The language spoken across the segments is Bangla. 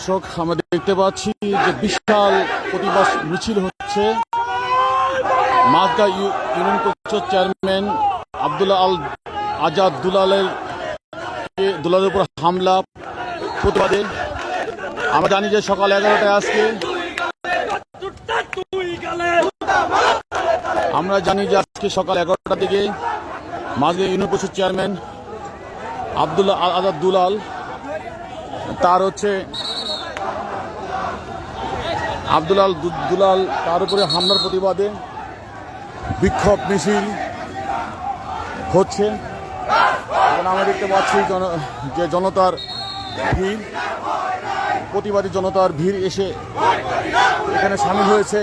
দর্শক, আমরা দেখতে পাচ্ছি যে বিশাল প্রতিবাদ মিছিল হচ্ছে। মাছগাঁ ইউনিয়ন পরিষদ চেয়ারম্যান আব্দুল্লাহ আল আজাদ দুলালের উপর হামলা প্রতিবাদে। আমরা জানি যে সকাল 11টায় আজকে সকাল 11টার দিকে মাছগাঁ ইউনিয়ন পরিষদ চেয়ারম্যান আব্দুল্লাহ আল আজাদ দুলাল তার উপরে হামলার প্রতিবাদে বিক্ষোভ মিছিল হচ্ছে। এখন আমরা দেখতে পাচ্ছি যে জনতার ভিড়, প্রতিবাদী জনতার ভিড় এসে এখানে সামিল হয়েছে।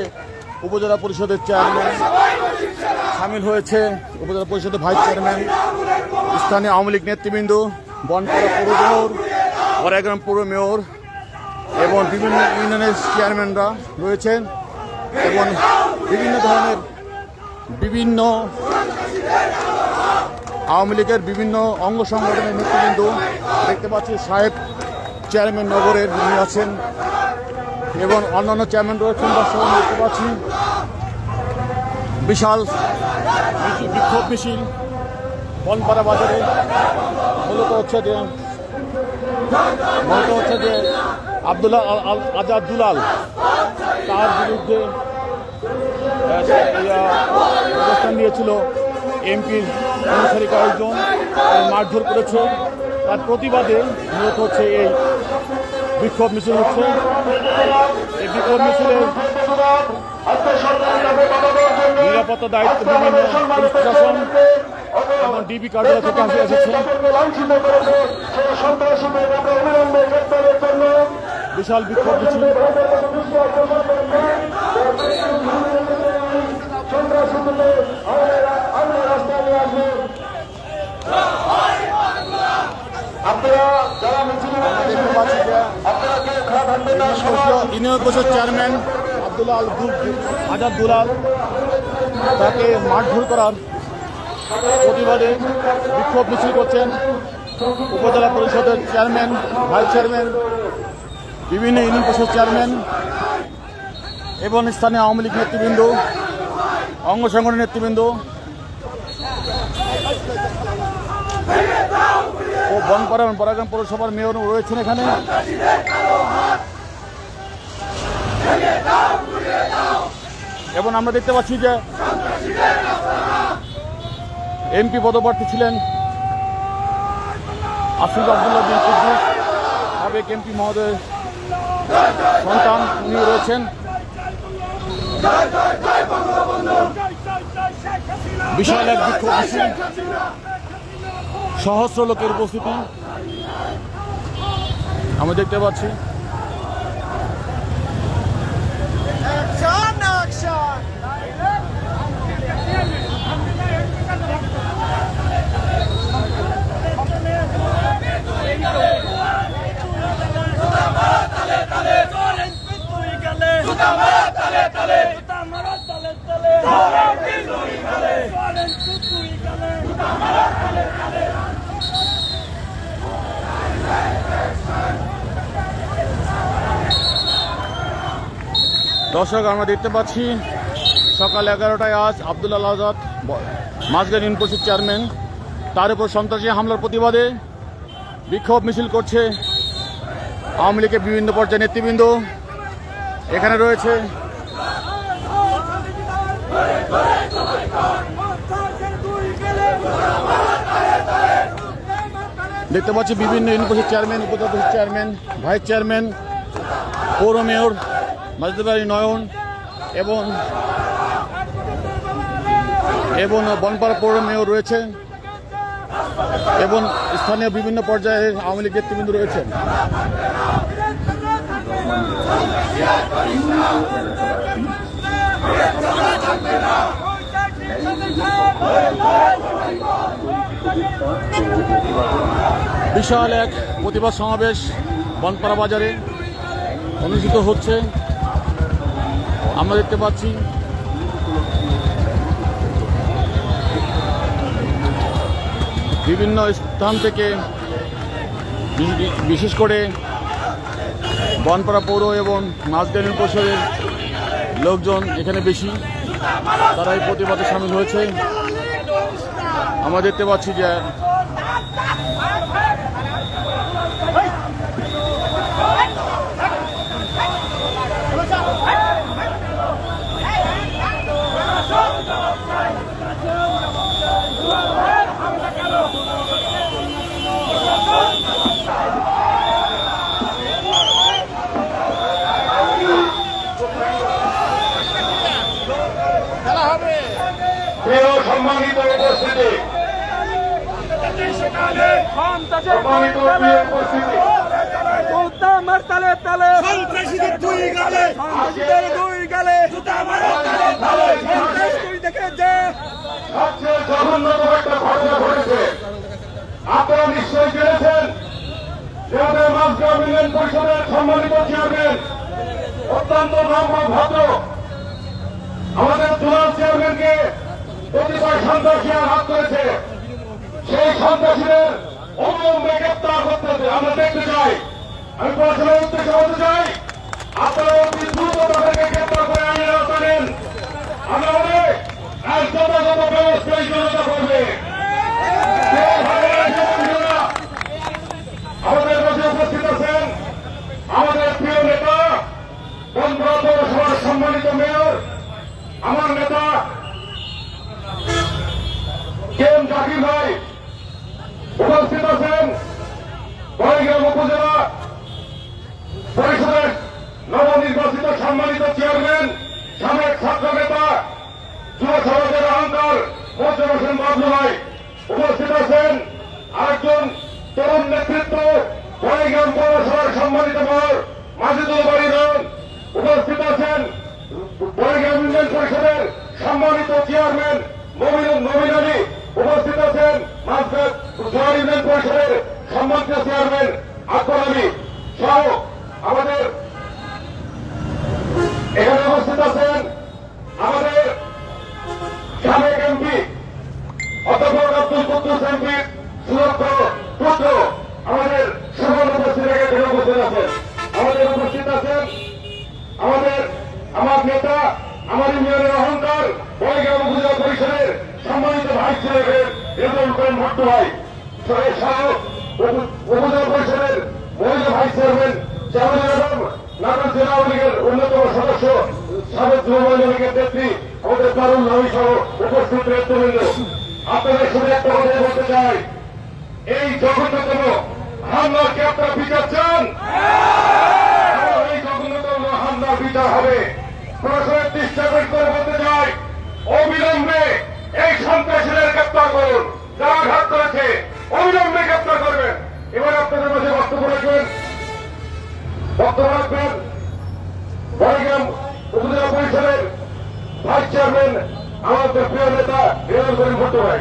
উপজেলা পরিষদের চেয়ারম্যান সামিল হয়েছে, উপজেলা পরিষদের ভাইস চেয়ারম্যান, স্থানীয় আওয়ামী লীগ নেতৃবৃন্দ, বনপাড়া পৌর মেয়র, বড়াইগ্রাম পৌর মেয়র এবং বিভিন্ন ইউনিয়নের চেয়ারম্যানরা রয়েছেন এবং বিভিন্ন ধরনের আওয়ামী লীগের বিভিন্ন অঙ্গ সংগঠনের নেতৃবৃন্দ দেখতে পাচ্ছি। সাহেব চেয়ারম্যান নগরের যিনি আছেন এবং অন্যান্য চেয়ারম্যান রয়েছেন। দেখতে পাচ্ছি বিশাল বিক্ষোভ মিছিল বনপাড়া বাজারে। মূলত হচ্ছে যে আব্দুল্লাহ আল আজাদ দুলাল তার বিরুদ্ধে অবস্থান নিয়েছিল এমপির অনুসারী কয়েকজন, মারধর করেছে। তার প্রতিবাদে মূলত হচ্ছে এই বিক্ষোভ মিছিল হচ্ছে। এই বিক্ষোভ মিছিলে নিরাপত্তা দায়িত্ব বিভিন্ন পুলিশ প্রশাসন এবং ডিবি কার্যালয় থেকে এসেছে। বিশাল বিক্ষোভ মিছিল। ইউনিয়ন পরিষদ চেয়ারম্যান আব্দুল্লাহ আজাদ দুলাল তাকে মারধর করার প্রতিবাদে বিক্ষোভ মিছিল করছেন উপজেলা পরিষদের চেয়ারম্যান, ভাইস চেয়ারম্যান, বিভিন্ন ইউনিয়ন পরিষদ চেয়ারম্যান এবং স্থানীয় আওয়ামী লীগ নেতৃবৃন্দ, অঙ্গ সংগঠনের নেতৃবৃন্দ ও বড়াইগ্রাম পৌরসভার মেয়র রয়েছেন এখানে। এবং আমরা দেখতে পাচ্ছি যে এমপি পদপ্রার্থী ছিলেন আসিফ আব্দুল্লাহ বিন কুদ্দুস, সাবেক এমপি মহোদয়ের সন্তান, উনি রয়েছেন। বিশাল এক বিক্ষোভ মিছিল, সহস্র লোকের উপস্থিতি আমরা দেখতে পাচ্ছি। দর্শক, আমরা দেখতে পাচ্ছি সকাল 11টায় আজ আব্দুল্লাহ আজাদ মাছগাঁ ইউনিয়ন পরিষদ চেয়ারম্যান তার উপর সন্ত্রাসী হামলার প্রতিবাদে বিক্ষোভ মিছিল করছে আওয়ামী লীগের বিভিন্ন পর্যায়ের নেতৃবৃন্দ এখানে রয়েছে। দেখতে পাচ্ছি বিভিন্ন ইউনিয়ন পরিষদ চেয়ারম্যান, উপজেলা পরিষদ চেয়ারম্যান, ভাইস চেয়ারম্যান, পৌর মেয়র মাজদাবাড়ি নয়ন এবং বনপাড়া পৌর মেয়র রয়েছে এবং স্থানীয় বিভিন্ন পর্যায়ের আওয়ামী লীগ নেতৃবৃন্দ রয়েছেন। বিশাল এক প্রতিবাদ সমাবেশ বনপাড়া বাজারে অনুষ্ঠিত হচ্ছে। আমরা দেখতে পাচ্ছি বিভিন্ন স্থান থেকে বিশেষ করে বনপাড়া পৌর এবং মাঝগ্রাম ইউনিয়ন পরিষদের লোকজন এখানে বেশি, তারা এই প্রতিবাদে সামিল হয়েছে। আমরা দেখতে পাচ্ছি যে সম্মানিত উপস্থিতি, সম্মানিত উপস্থিতি, সন্ত্রাসীদের দুই গালে দেখে যে সবচেয়ে জঘন্যতম একটা ঘটনা ঘটেছে। আপনারা নিশ্চয়ই জেনেছেন যে আমাদের মাঝগ্রাম ইউনিয়ন পরিষদের সম্মানিত চেয়ারম্যান অত্যন্ত নম্র ভদ্র আমাদের জোনাল চেয়ারম্যানকে কতিপয় সন্ত্রাসী আঘাত করেছে। সেই সন্ত্রাসীদের অবিলম্বে গ্রেপ্তার করতে হবে আমরা দেখতে চাই। আমি প্রশাসনের উদ্দেশ্যে বলতে চাই, আপনারা অতি দ্রুত তাদেরকে গ্রেপ্তার করে আইনের আওতায় নেন। আমরা অনেক যথাযথ ব্যবস্থা এই জনতা করবে। আমাদের মাঝে উপস্থিত আছেন আমাদের প্রিয় নেতা বনপাড়া পৌরসভার সম্মানিত মেয়র, আমার নেতা কে এম জাকির ভাই, উপস্থিত আছেন বড়গ্রাম উপজেলা পরিষদের নবনির্বাচিত সম্মানিত চেয়ারম্যান, সাবেক ছাত্র নেতা, যুব সমাজের অহংকার মোর্শেদ হোসেন বাবলু ভাই, উপস্থিত আছেন আরেকজন তরুণ নেতৃত্ব বড়গ্রাম পৌরসভার সম্মানিত মেয়র মাজিদুল বাড়ি রন, উপস্থিত আছেন বড়গ্রাম ইউনিয়ন পরিষদের সম্মানিত চেয়ারম্যান নবীন আলী, উপস্থিত আছেন মাঝগ্রাম ইউনিয়ন পরিষদের সম্মানিত চেয়ারম্যান আকবর আলী সহ আমাদের এখানে উপস্থিত আছেন আমাদের সাবেক এমপি অধ্যাপক আব্দুল কুদ্দুস এমপির সুরক্ষ পুত্র আমাদের সকল উপস্থিত এখানে উপস্থিত আছেন। আমাদের উপস্থিত আছেন আমার নেতা, আমার ইউনিয়নের অহংকার বড়গ্রাম উপজেলা পরিষদের সম্মানিত ভাইস চেয়ারম্যান রেজাউল করিম ভট্ট ভাই সহ উপজেলা পরিষদের মহিলা ভাইস চেয়ারম্যান জামিল আলম, নাটোর জেলা আওয়ামী লীগের অন্যতম সদস্য, সাবেক যুব মহিলা লীগের নেত্রী আমাদের দারুল নবী সহ উপস্থিত নেতৃবৃন্দ, আপনাদের শুধু একটা কথা বলতে চাই, এই জঘন্যতম হামলার কি আপনারা বিচার চান? এই জঘন্যতম হামলার বিচার হবে। প্রশাসনের দৃষ্টি আকর্ষণ করে বলতে চাই, অবিলম্বে এই সন্ত্রাসীদের গ্রেপ্তার করুন, যারা আঘাত করেছে অবিলম্বে গ্রেপ্তার করবেন। এবার আপনাদের মাঝে বক্তব্য রাখবেন বড়গ্রাম উপজেলা পরিষদের ভাইস চেয়ারম্যান আমাদের প্রিয় নেতা রেজাউল করিম ভট্ট ভাই।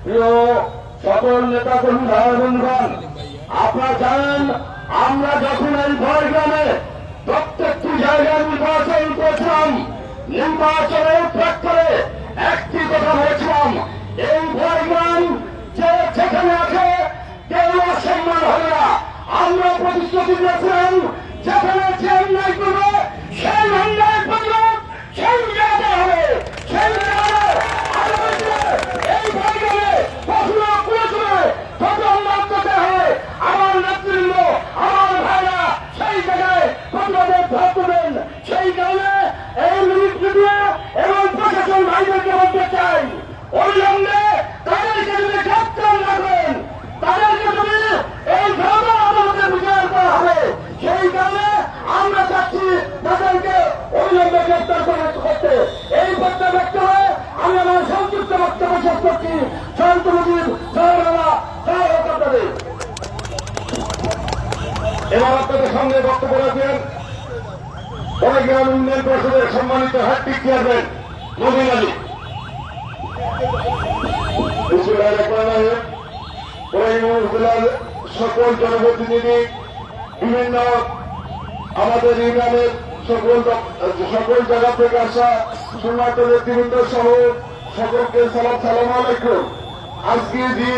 প্রিয় সকল নেতা কর্মী ভাই বন্ধুগণ, আপনারা জানেন আমরা যখন এই বড়গ্রামে প্রত্যেকটি জায়গায় নির্বাচন করেছিলাম, নির্বাচনের প্রেক্ষাপটে একটি কথা বলেছিলাম, এই বড়গ্রাম যে যেখানে আছে কেউ অসম্মান হবে না। আমরা প্রতিশ্রুতি দিয়েছিলাম যেখানে যে অন্যায় করবে সেই অন্যায় প্রতিবাদ সেই জায়গাতে হবে, সেই জায়গায় এই বড়গ্রামে কখনো কোনো সময় যত অন্যায় করতে হবে আমার নেতৃবৃন্দ আমার ভাইরা সেই জায়গায় প্রতিবাদের ধাপ করবেন। সেই কারণে এই মিডিয়া এবং প্রশাসন ভাইদেরকে বলতে চাই, অবিলম্বে তাদেরকে যদি গ্রেপ্তার না করেন, তাদেরকে যদি এই ধরনের আদালতে বিচার করা হবে, সেই কারণে আমরা চাচ্ছি তাদেরকে অবিলম্বে গ্রেপ্তার করতে। এই বক্তব্য ব্যক্ত হয়ে আমি আমার সংক্ষিপ্ত বক্তব্য শেষ করছি। জয়ন্ত মুজিব, জয় বাংলা, জয় হোক আপনাদের। এবার আপনাদের সামনে বক্তব্য রাখবেন বড়গ্রাম ইউনিয়ন পরিষদের সম্মানিত হ্যাট্রিক চেয়ারম্যান নবীন আলী। উপজেলার সকল জনপ্রতিনিধি, বিভিন্ন আমাদের ইউনিয়নের সকল জায়গা থেকে আসা সম্মানিত নেতৃবৃন্দ সহ সকলকে সালাম আলাইকুম। আজকে যে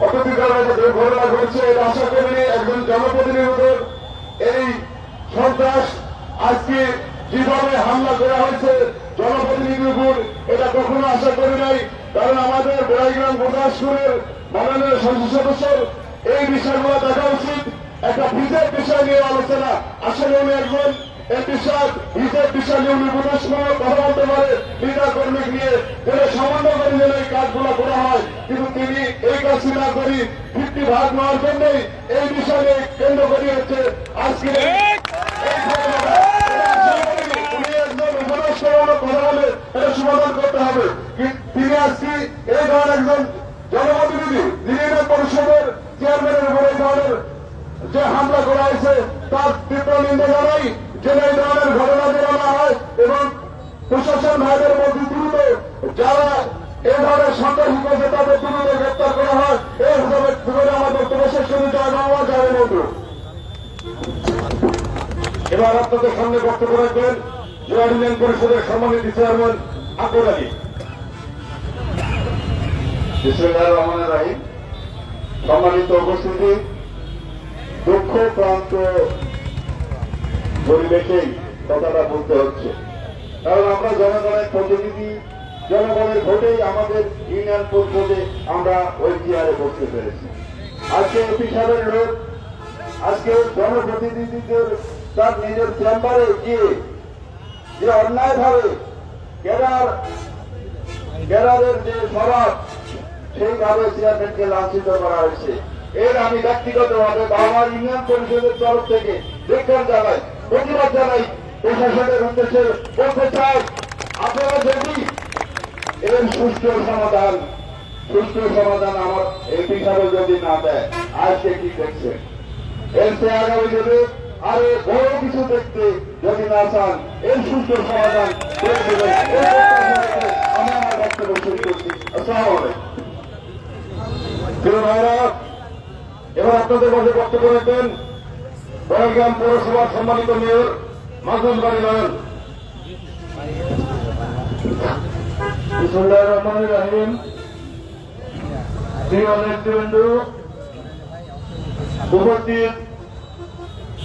অতীতকালে যে দুর্ঘটনা ঘটছে এটা আশা করিনি একজন জনপ্রতিনিধিদের এই সন্ত্রাস আজকে যেভাবে হামলা করা হয়েছে জনপ্রতিনিধির উপর এটা কখনো আশা করি নাই। কারণ আমাদের বড়াইগ্রাম গুরদাসপুরের মাননীয় সংসদ সদস্যের এই বিষয়গুলো দেখা উচিত। একটা ভিজের বিষয় নিয়ে আলোচনা, আসলে উনি একজন ভিজের বিষয় নিয়ে উনি বুঝাশোনার কথা বলতে পারে নেতা কর্মী নিয়ে যেটা সামান্য করে যেন এই কাজগুলো করা হয়, কিন্তু তিনি এই কাজটি না করি 50 ভাগ নেওয়ার জন্যই এই বিষয়ে কেন্দ্র করে হচ্ছে আজকে উনি একজন উপদেষ্টামূলক কথা বলে এটা সমাধান করতে হবে। তিনি আজকে এই ধরনের একজন জনপ্রতিনিধি ইউনিয়ন পরিষদের চেয়ারম্যানের উপর এই ধরনের যে হামলা করা হয়েছে তার তীব্র নিন্দা জানাই। যেন এই ধরনের ঘটনা যেন না হয় এবং প্রশাসন ভাইদের মধ্যে দ্রুত যারা এই ধরনের সন্ত্রাসী করেছে তাদের দ্রুত গ্রেপ্তার করা হয়। এই হিসাবে আমার বক্তব্য শেষ করে জয় বাংলা জয় বন্ধু। এবার আপনাদের সামনে বক্তব্য রাখবেন জেলা ইউনিয়ন পরিষদের সম্মানিত চেয়ারম্যান আকবর আলী। বিসমিল্লাহির রহমানির রহিম। সম্মানিত উপস্থিতি, দুঃখ প্রান্ত পরিবেশেই কথাটা বলতে হচ্ছে, কারণ আমরা জনগণের প্রতিনিধি, জনগণের ভোটেই আমাদের ইউনিয়ন পরিষদে আমরা ওই চেয়ারে বসতে পেরেছি। আজকে এমপি সাহেবের লোক আজকে জনপ্রতিনিধিদের তার নিজের চেম্বারে গিয়ে যে অন্যায়ভাবে ক্যাডারের যে স্বভাব সেইভাবে চেয়ারম্যানকে লাঞ্ছিত করা হয়েছে, এর আমি ব্যক্তিগতভাবে বাংলা ইউনিয়ন পরিষদের তরফ থেকে ধিক্কার জানাই, প্রতিবাদ জানাই। প্রশাসনের উদ্দেশ্যে বলতে চাই, আপনারা যদি এর সুষ্ঠু সমাধান আমার এমপি সাহেব যদি না দেয়, আজকে কি দেখছেন, এর সে আগামী দেবে আরে বড় কিছু দেখতে যদি না চান এর সুষ্ঠু সমাধান করে দেবেন। আমি আমার বক্তব্য শুরু করছি। আসসালামু আলাইকুম। প্রিয় ভাইরা, এবার আপনাদের মাঝে বক্তব্য রাখবেন বড়াইগ্রাম পৌরসভার সম্মানিত মেয়র মাজুল বাড়ি নয়ন। বিসমিল্লাহির রহমানির রহিম। প্রিয় নেতৃবৃন্দ, উপস্থিত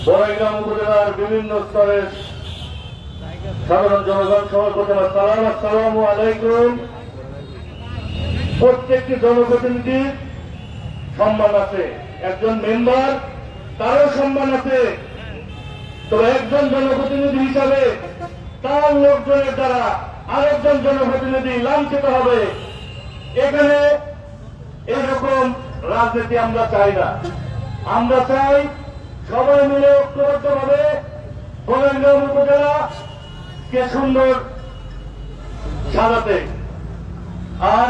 বড়াইগ্রাম উপজেলার বিভিন্ন স্তরের সাধারণ জনগণ, সবার প্রথমে আসসালামু আলাইকুম। প্রত্যেকটি জনপ্রতিনিধির সম্মান আছে, একজন মেম্বার তারও সম্মান আছে। তো একজন জনপ্রতিনিধি হিসাবে তার লোকজনের দ্বারা আরেকজন জনপ্রতিনিধি লাঞ্ছিত হবে, এখানে এরকম রাজনীতি আমরা চাই না। আমরা চাই সবাই মিলে ঐক্যবদ্ধভাবে বড়াইগ্রাম উপজেলাকে সুন্দর সাজাতে, আর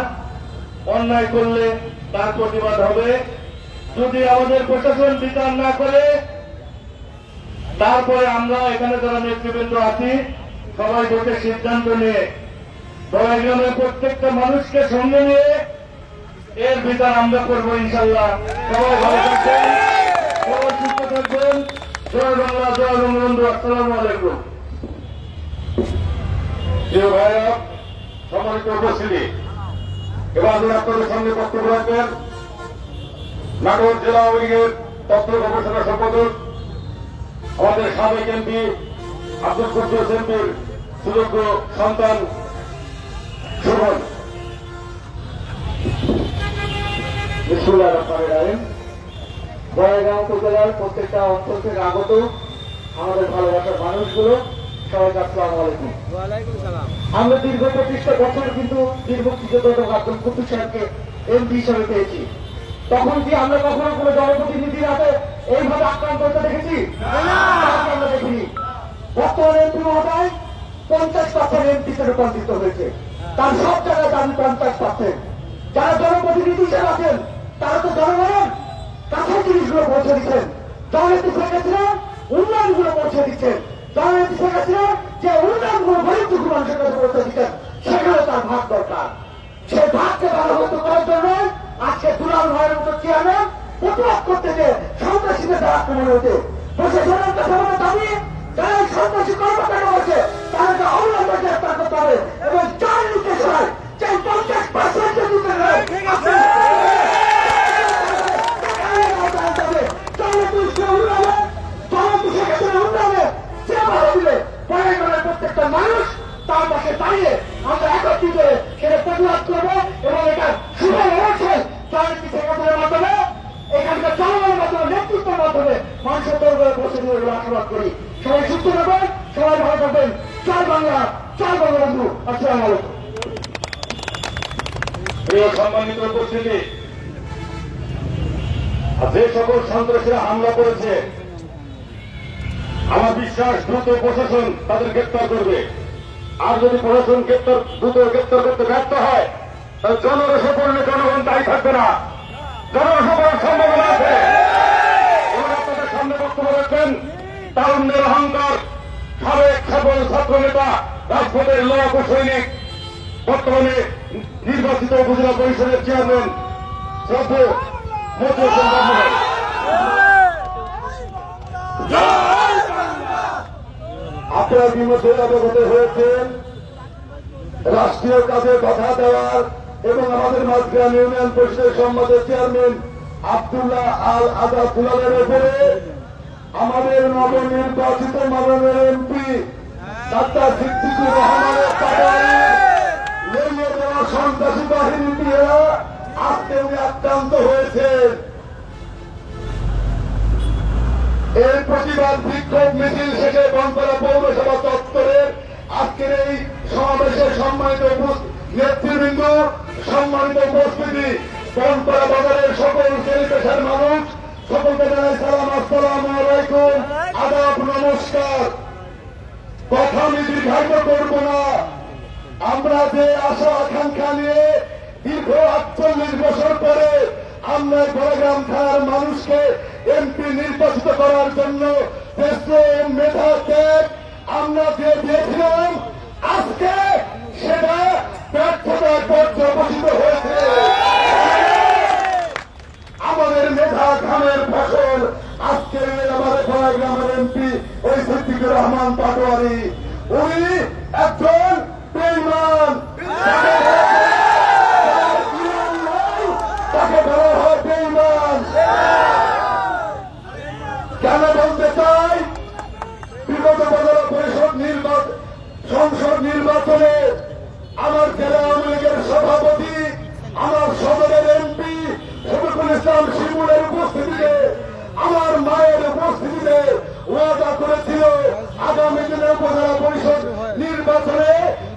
অন্যায় করলে তার প্রতিবাদ হবে। যদি আমাদের প্রশাসন বিচার না করে, তারপরে আমরা এখানে যারা নেতৃবৃন্দ আছি সবাই বসে সিদ্ধান্ত নিয়ে বড়াইগ্রামের প্রত্যেকটা মানুষকে সঙ্গে নিয়ে এর বিচার আমরা করবো ইনশাল্লাহ। সবাই ভালো থাকবেন, সবাই সুস্থ থাকবেন। জয় বাংলা, জয় বঙ্গবন্ধু। আসসালামু আলাইকুম। প্রিয় ভাইরা, সম্মানিত উপস্থিতি, এবার আপনাদের সামনে বক্তব্য রাখবেন নাটোর জেলা আওয়ামী লীগের তথ্য গবেষণা সম্পাদক আমাদের সাবেক এমপি আব্দুল কুদ্দুস এমপির সুযোগ্য সন্তান শোভন। বিসমিল্লাহির রহমানির রহিম। বড়াইগ্রাম উপজেলার প্রত্যেকটা অঞ্চল থেকে আগত আমাদের ভালোবাসার মানুষগুলো, সবাইকে আসসালামু আলাইকুম। আমরা দীর্ঘ 25টা বছর কিন্তু মুক্তিযোদ্ধা আব্দুল কুদ্দুস সাহেবকে এমপি হিসাবে পেয়েছি। তখন কি আমরা কখনো কোনো জনপ্রতিনিধির হাতে এইভাবে আক্রান্ত হতে দেখেছি? আমরা দেখিনি। বর্তমানে এমপি মহোদয় 50% এমপিতে রূপান্তরিত হয়েছে, তার সব জায়গায় দাবি 50%। যারা জনপ্রতিনিধি হিসেবে আছেন তারা তো জনগণের কাছে জিনিসগুলো পৌঁছে দিচ্ছেন। জননেত্রী শেখ হাসিনা উন্নয়নগুলো পৌঁছে দিচ্ছেন, জননেত্রী শেখ হাসিনা যে উন্নয়নগুলো গরিব দুঃখী মানুষের কাছে পৌঁছে দিচ্ছেন, সেখানে তার ভাগ দরকার। সেই ভাগকে ভালোমতো করার জন্য আজকে দুলাল ভাইয়ের মতো চেয়ারম্যান প্রতিবাদ করতে যে সন্ত্রাসীদের দ্বারা আক্রমণ হয়েছে, প্রশাসনের কাছে আমাদের দাবি যারা এই সন্ত্রাসী কর্মকাণ্ড হয়েছে তাদেরকে অবিলম্বে গ্রেফতার করতে হবে এবং যার নির্দেশনায় যে 50% আশীর্বাদ করি। সবাই সুস্থ থাকবেন, সবাই ভালো থাকবেন। জয় বাংলা, জয় বঙ্গবন্ধু। আসসালামু আলাইকুম। প্রিয় সম্মানিত উপস্থিতি, যে সকল সন্ত্রাসীরা হামলা করেছে আমার বিশ্বাস দ্রুত প্রশাসন তাদের গ্রেপ্তার করবে। আর যদি প্রশাসন দ্রুত গ্রেপ্তার করতে ব্যর্থ হয় তাহলে জনরোষে পড়লে জনগণ দায়ী থাকবে না, জনরোষে পড়ার সম্ভাবনা আছে। এবার আপনাদের সামনে বক্তব্য রাখবেন তারুণ্যের অহংকার, সাবেক সফল ছাত্র নেতা, রাজপথের লোক ও সৈনিক, বর্তমানে নির্বাচিত উপজেলা পরিষদের চেয়ারম্যান শ্রদ্ধেয় মতিউর হোসেন বাবু ভাই। আপনার বিমুখে অবগত হয়েছেন রাষ্ট্রীয় কাজে বাধা দেওয়ার এবং আমাদের মাঝগ্রাম ইউনিয়ন পরিষদের সম্মানিত চেয়ারম্যান আব্দুল্লাহ আল আজাদ দুলালের উপরে আমাদের নবনির্বাচিত মাননীয় এমপি ডাক্তার সিদ্দিকুর রহমানের পাঠায় লেলিয়ে দেওয়া সন্ত্রাসী বাহিনী দিয়ে আজকে উনি আক্রান্ত হয়েছেন। এর প্রতিবাদ বিক্ষোভ মিছিল শেষে বনপাড়া পৌরসভা চত্বরের আজকের এই সমাবেশের সম্মানিত নেতৃবৃন্দ, সম্মানিত উপস্থিতি, বনপাড়া বাজারের সকল শ্রেণী পেশার মানুষ, সকলকে জানাই সালাম, আসসালামু আলাইকুম, আদাব, নমস্কার। কথা আমি দীর্ঘায়িত করব না। আমরা যে আশা আকাঙ্ক্ষা নিয়ে দীর্ঘ 48 বছর পরে আমরা গোড়াগ্রাম থানার মানুষকে এমপি নির্বাচিত করার জন্য দেশপ্রেম, মেধা, ত্যাগ আমরা যে দিয়েছিলাম, আজকে সেটা ব্যর্থতার পর্যবসিত হয়েছে। আমাদের মেধা ঘামের ফসল আজকে আমাদের গোড়াগ্রামের এমপি ওই সিদ্দিকুর রহমান পাটোয়ারি, উনি একজন বেঈমান, তাকে বলা হয় বেঈমান। কেন বলতে চাই? বিগত উপজেলা পরিষদ সংসদ নির্বাচনে আমার জেলা আওয়ামী লীগের সভাপতি, আমার সদরের এমপি শফিকুল ইসলাম শিমুলের উপস্থিতিতে, আমার মায়ের উপস্থিতিতে ওয়াদা করেছিল আগামী দিনে উপজেলা পরিষদ নির্বাচনে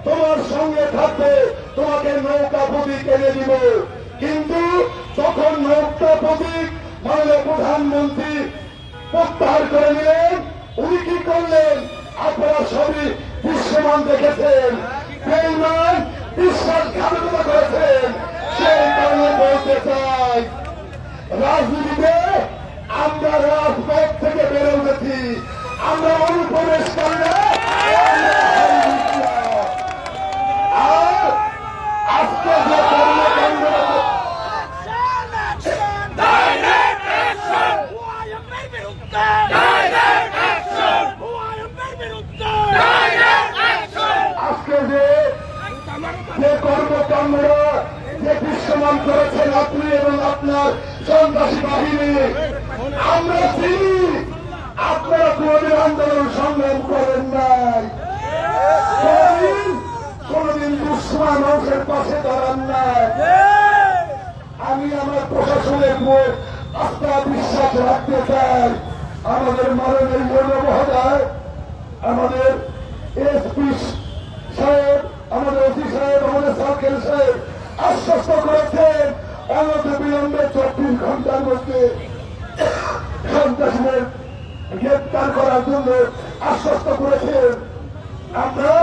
তোমার সঙ্গে থাকবে, তোমাকে নৌকা প্রতীক এনে দিব। কিন্তু তখন নৌকা প্রতীক মাননীয় প্রধানমন্ত্রী প্রত্যাহার করে নিলেন। উনি কি করলেন আপনারা সবই দৃশ্যমান দেখেছেন। বেঈমান, বিশ্বাসঘাতকতা করেছেন। সেই কারণে বলতে চাই, রাজনীতিতে আমরা রাজপথ থেকে বেড়ে উঠেছি, আমরা অনুপ্রবেশ করি না। আর আজকে যে কর্মকাণ্ড আজকে যে কর্মকাণ্ডরা যে দৃশ্যমান করেছেন আপনি এবং আপনার সন্ত্রাসী বাহিনী, আমরা চিনি আপনারা কোনদিন আন্দোলন সংগ্রাম করেন নাই, কোনদিন দুঃসময় মানুষের পাশে দাঁড়ান নাই। আমি আমার প্রশাসনের উপর আস্থা বিশ্বাস রাখতে চাই। আমাদের মাননীয় মহোদয়, আমাদের এসপি সাহেব, আমাদের ওসি সাহেব, আমাদের সার্কেল সাহেব আশ্বস্ত করেছেন অনতি বিলম্বে 24 ঘন্টার মধ্যে সন্ত্রাসীদের গ্রেপ্তার করার জন্য আশ্বস্ত করেছেন। আমরা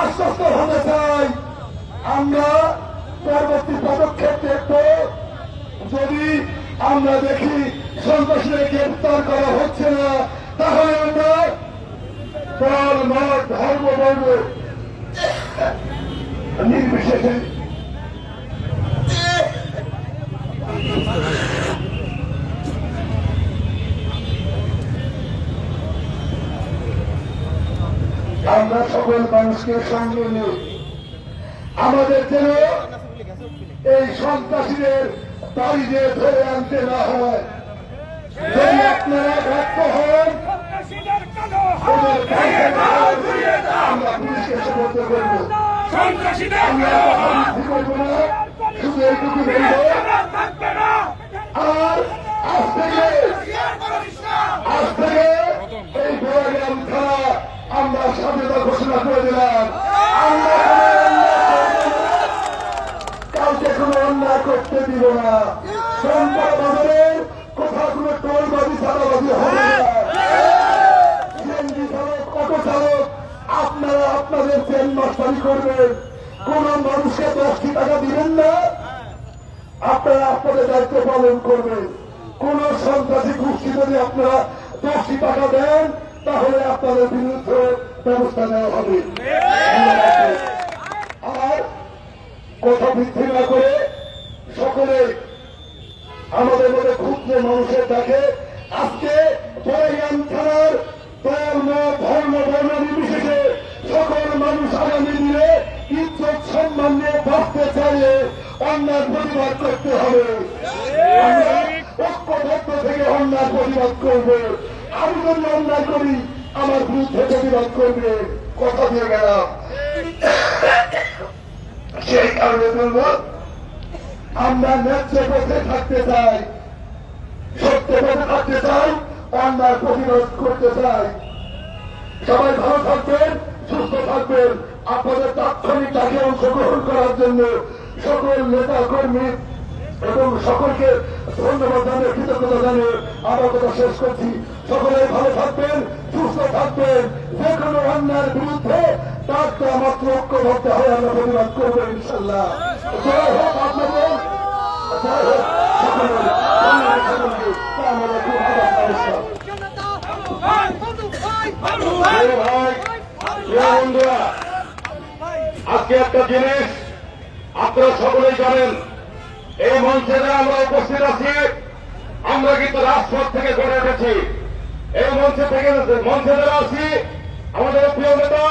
আশ্বস্ত হতে চাই। আমরা পরবর্তী পদক্ষেপ দেখব। যদি আমরা দেখি সন্ত্রাসীদের গ্রেপ্তার করা হচ্ছে না, তাহলে আমরা দল, মত, ধর্ম, বর্ণ নির্বিশেষে আমরা সকল মানুষকে সঙ্গে নিয়ে আমাদের যেন এই সন্ত্রাসীদের বাড়িতে ধরে আনতে না হয়। যদি আপনারা ব্যর্থ হন, আমরা পুলিশকে সুপর্দ করব। আমরা করবো না, শুধু এইটুকু বলব। আর আজ থেকে এই রপ্তানি করবেন, কোন মানুষকে 10টি টাকা দিবেন না, আপনারা আপনাদের দায়িত্ব পালন করবেন। কোন সন্ত্রাসী গোষ্ঠী যদি আপনারা 10টি টাকা দেন তাহলে আপনাদের বিরুদ্ধে ব্যবস্থা নেওয়া হবে। আর কথা বৃদ্ধি না করে সকলে আমাদের মধ্যে ক্ষুদ্র মানুষের ডাকে আজকে বড়াইগ্রাম থানার ধর্ম বর্ণ নির্বিশেষে সকল মানুষ আগামী দিনে ইজ্জত সম্মান নিয়ে বাঁচতে চাইলে অন্যায় প্রতিবাদ করতে হবে। আমরা ঐক্যবদ্ধ থেকে অন্যায় প্রতিবাদ করবো। আমি যদি অন্যায় করি আমার বিরুদ্ধে প্রতিবাদ করবে, কথা দিয়ে গেলাম। সেই কারণে বলবো আমরা ন্যায্য পথে থাকতে চাই, সত্য পথে থাকতে চাই, অন্যায় প্রতিরোধ করতে চাই। সবাই ভালো থাকবেন, সুস্থ থাকবেন। আপনাদের তাৎক্ষণিক ডাকে অংশগ্রহণ করার জন্য সকল নেতা কর্মী এবং সকলকে ধন্যবাদ জানিয়ে কৃতজ্ঞতা জানিয়ে আমার কথা শেষ করছি। সকলে ভালো থাকবেন, সুস্থ থাকবেন। যে কোনো অন্যায়ের বিরুদ্ধে তার তো মাত্র ঐক্যবদ্ধ হয়ে আমরা প্রতিবাদ করবো ইনশাল্লাহ। জয় হোক আপনাদের, জয় হোক সকলের। ধন্যবাদ সকলকে। আসসালামু আলাইকুম, নমস্কার। বন্ধুরা, আজকে একটা জিনিস আপনারা সকলেই জানেন, এই মঞ্চে যারা আমরা উপস্থিত আছি আমরা কিন্তু রাজপথ থেকে গড়ে উঠেছি। এই মঞ্চে যারা আছি আমাদের প্রিয় নেতা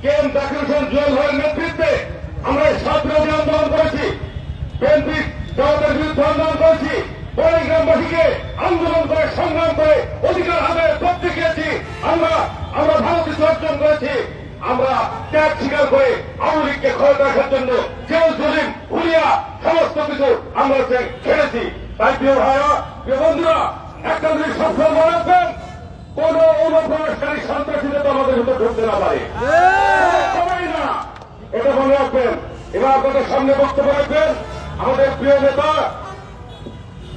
কেএম জাকির হোসেন জুয়েল ভাইয়ের নেতৃত্বে আমরা 7 বিরোধী আন্দোলন করেছি, বিএনপি জামাতের বিরুদ্ধে আন্দোলন করেছি, বড়াইগ্রামবাসীকে আন্দোলন করে সংগ্রাম করে অধিকার আদায় করতে গিয়েছি। আমরা ভালো কিছু অর্জন করেছি। আমরা ত্যাগ স্বীকার করে আওয়ামী লীগকে ক্ষয় রাখার জন্য জেল জলিম হুলিয়া সমস্ত কিছু আমরা ছেড়েছি। তাই প্রিয় ভাইরা, প্রিয় বন্ধুরা, একটা জিনিস সবসময় মনে রাখবেন, কোন অনুপ্রবেশকারী সন্ত্রাসীদের তো আমাদের ভিতরে ঢুকতে না পারে, সবাই না, এটা মনে রাখবেন। এবার আপনাদের সামনে বক্তব্য রাখবেন আমাদের প্রিয় নেতা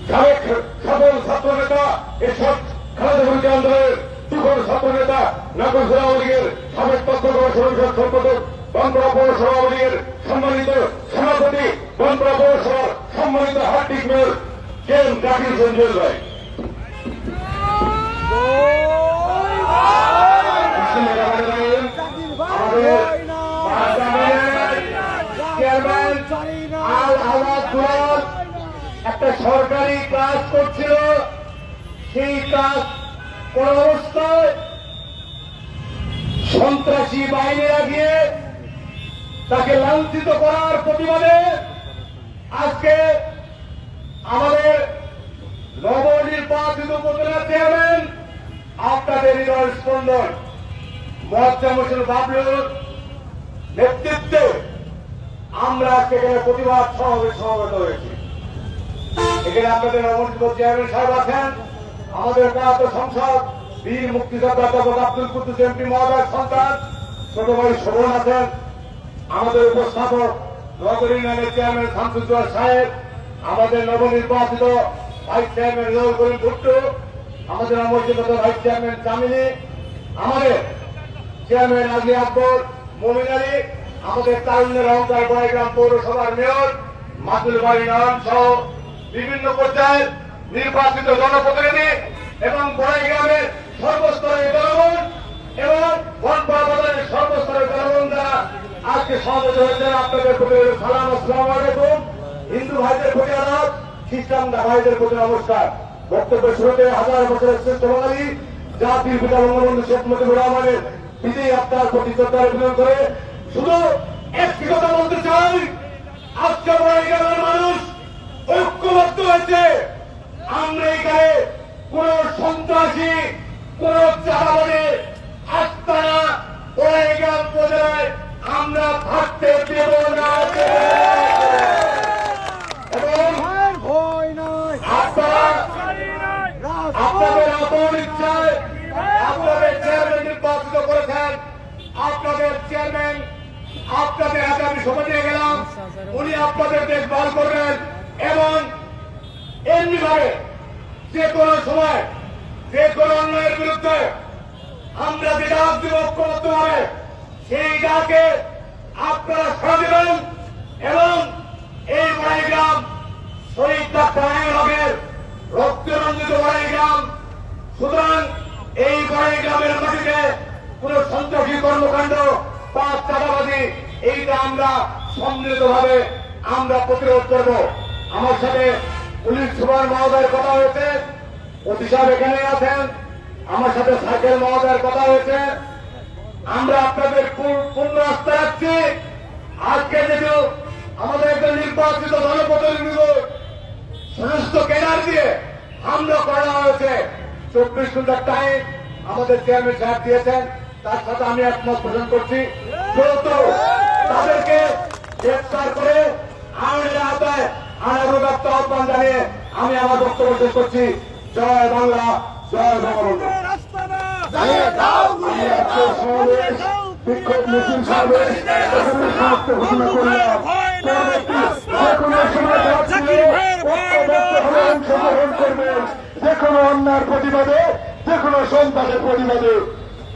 সাবেক সফল ছাত্র নেতা এসব খালেদা বিরোধী আন্দোলনের তুখোর ছাত্র নেতা নাগরপুর আওয়ামী লীগের সাবেক তথ্য গবেষণা সম্পাদক, বনপাড়া পৌরসভা আওয়ামী লীগের সম্মানিত সভাপতি, বনপাড়া পৌরসভার সম্মানিত হার্দিক মেয়র কেএম জাকির হোসেন জুয়েল ভাই। একটা সরকারি কাজ করছিল, সেই কাজ কোন অবস্থায় সন্ত্রাসী বাহিনী লাগিয়ে তাকে লাঞ্ছিত করার প্রতিবাদে আজকে আমাদের নবনির্বাচিত উপজেলা চেয়ারম্যান আপনাদের হৃদয় স্পন্দন মোয়াজ্জেম হোসেন বাবলুর নেতৃত্বে আমরা সেখানে প্রতিবাদ সমাবেশ সমবেত হয়েছি। এখানে আপনাদের নবনির্বাচিত চেয়ারম্যান সাহেব আছেন, আমাদের প্রয়াত সংসদ বীর মুক্তিযোদ্ধা ডক্টর আব্দুল কুদ্দুস এমপি মহোদয়ের সন্তান ছোট ভাই শোভন আছেন, আমাদের উপস্থাপক নগর ইউনিয়নের চেয়ারম্যান শামসুজ্জোহর সাহেব, আমাদের নবনির্বাচিত ভাইস চেয়ারম্যান রেজাউল করিম ভুট্টু, আমাদের নবনির্বাচিত ভাইস চেয়ারম্যান চামিনী, আমাদের চেয়ারম্যান আলী আকবর, মমিন আলী, আমাদের তারুণ্যের অহংকার বড়াইগ্রাম পৌরসভার মেয়র মাতুল বাড়ি নারায়ণ সহ বিভিন্ন পর্যায়ের নির্বাচিত জনপ্রতিনিধি এবং বড়াইগ্রামের সর্বস্তরের জনগণ এবং বনপাড়া বাজারের সর্বস্তরের জনগণ যারা আজকে সমবেত হয়েছেন, আপনাদের প্রতি সালাম, আসসালামু আলাইকুম। হিন্দু ভাইদের প্রতি আদাব, খ্রিস্টান ভাইদের প্রতি নমস্কার। বক্তব্যের শুরুতে 1000 বছরের শ্রেষ্ঠ বাঙালি জাতির পিতা বঙ্গবন্ধু শেখ মুজিবুর রহমানের বিজয়ী আত্মার প্রতি শ্রদ্ধা নিবেদন করে শুধু একটি কথা বলতে চাই, আজকে বড়াইগ্রামের মানুষ ঐক্যবদ্ধ হয়েছে। আমরা এখানে কোন সন্ত্রাসী, কোন চাঁদাবাদী আস্তানা বড়াইগ্রাম উপজেলায় আমরা থাকতে দেব না। এবং আপনাদের আপন ইচ্ছায় আপনাদের চেয়ারম্যান নির্বাচিত করেছেন, আপনাদের চেয়ারম্যান আপনাদের হাতে আমি সময় দিয়ে গেলাম, উনি আপনাদের দেখভাল করবেন এবং এমনিভাবে যে কোনো সময় যে কোনো অন্যায়ের বিরুদ্ধে আমরা যে ডাক দিব ঐক্যবদ্ধ হবে, সেই ডাকে আপনারা সাড়া দেবেন এবং এই বাড়িগ্রাম শহীদ ডাক্তার হকের রক্তরঞ্জিত বাড়িগ্রাম। সুতরাং এই বাড়িগ্রামের মাটিতে কোন সন্ত্রাসী কর্মকাণ্ড বা চাঁদাবাজি এইটা আমরা সম্মিলিতভাবে আমরা প্রতিরোধ করব। আমার সাথে পুলিশ সুপার মহোদয়ের কথা হয়েছে, অতি সাহেব এখানে আছেন, আমার সাথে সাইকেল মহোদয়ের কথা হয়েছে। আমরা আপনাদের পূর্ণ আস্থা রাখছি। আজকে যেহেতু আমাদের একটা নির্বাচিত জনপ্রতিনিধি সমস্ত কেনার দিয়ে হামলা করা হয়েছে, 24 ঘন্টার টাইম আমাদের চেয়ারম্যান সাহেব দিয়েছেন, তার সাথে আমি একমত পোষণ করছি। দ্রুত তাদেরকে গ্রেফতার করে আইনের আওতায় আনার ব্যাপ্ত আহ্বান জানিয়ে আমি আমার বক্তব্য শেষ করছি। জয় বাংলা, জয় বঙ্গবন্ধু। বিক্ষোভ মিছিল সমাবেশ এখানে সমাপ্ত ঘোষণা করলাম। অংশগ্রহণ করবেন যে কোনো অন্যার প্রতিবাদে, যে কোনো সন্ত্রাসের প্রতিবাদে।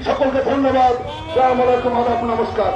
সকলকে ধন্যবাদ। আসসালামু আলাইকুম, নমস্কার।